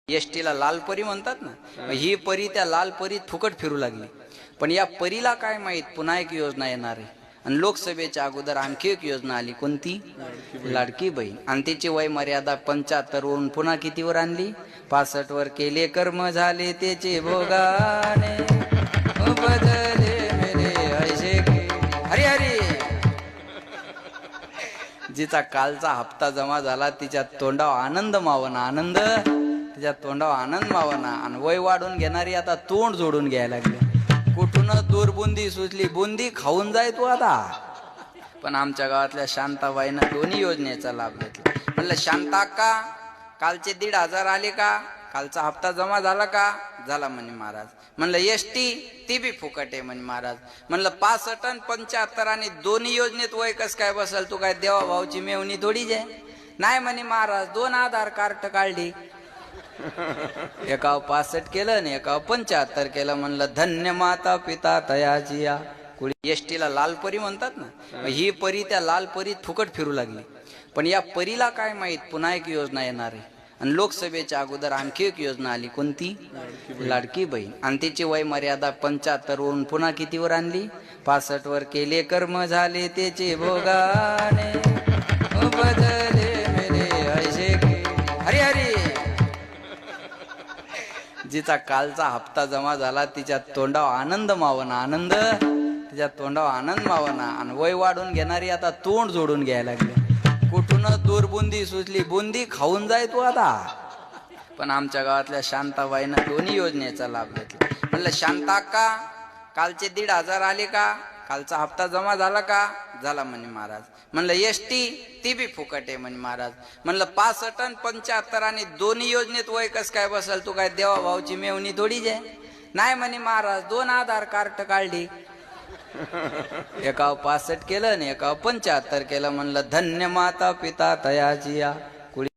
एसटीला लाल परी म्हणतात ना, ही परी त्या लाल परीत फुकट फिरू लागली. पण या परीला काय माहित पुन्हा एक योजना येणार आहे. आणि लोकसभेच्या अगोदर आणखी एक योजना आली. कोणती? लाडकी बहीण. आणि तिची वय मर्यादा 75 वरून पुन्हा कितीवर आणली? 65 वर केले कर्म झाले त्याचे भोगाने बदले मेरे ऐसे हरी हरी. जिचा कालचा हप्ता जमा झाला तिच्या तोंडावर आनंद मावना, आनंद तिच्या तोंडावर आनंद मावना. आणि वय वाढून घेणारी आता तोंड जोडून घ्यायला लागली. कुठून दूर बुंदी सुचली, बुंदी खाऊन जाय तू आता. पण आमच्या गावातल्या शांताबाईनं दोन्ही योजनेचा लाभ घेतला. म्हणलं शांता का कालचे 1,500 आले का? कालचा हप्ता जमा झाला का? झाला म्हणे महाराज. म्हणलं एसटी ती बी फुकट आहे म्हणे महाराज. म्हणलं 65 आणि 75 आणि दोन्ही योजनेत वय कस काय बसल? तू काय देवा भाऊची मेवणी थोडीच आहे? नाही म्हणे महाराज, 2 आधार कार्ड काढली. एकावर 65 केलं आणि एकावर 75 केलं. म्हणलं धन्य माता पिता तयाची या कुळी. एसटीला लाल परी म्हणतात ना, ही परी त्या लाल परीत फुकट फिरू लागली. पण या परीला काय माहित पुन्हा एक योजना येणार आहे. आणि लोकसभेच्या अगोदर आणखी एक योजना आली. कोणती? लाडकी बहीण. आणि तिची वय मर्यादा 75 वरून पुन्हा कितीवर आणली? 65 वर केले कर्म झाले त्याचे भोगाने बदले मेरे ऐसे हरी हरी. जिचा कालचा हप्ता जमा झाला तिच्या तोंडावर आनंद मावना, आनंद तिच्या तोंडावर आनंद मावना. आणि वय वाढून घेणारी आता तोंड जोडून घ्यायला लागली. कुठून दूर बुंदी सुचली, बुंदी खाऊन जाय तू आता. पण आमच्या गावातल्या शांताबाईनं दोन्ही योजनेचा लाभ घेतला. म्हणलं शांता का कालचे 1,500 आले का? कालचा हप्ता जमा झाला का? झाला म्हणे महाराज. म्हणलं एसटी ती बी फुकट आहे म्हणे महाराज. म्हणलं 65 आणि 75 आणि दोन्ही योजनेत वय कस काय बसल? तू काय देवा भाऊची मेवणी थोडीच आहे? नाही म्हणे महाराज, 2 आधार कार्ड काढली. एकावर 65 केलं आणि एकावर 75 केलं. म्हणलं धन्य माता पिता तयाची या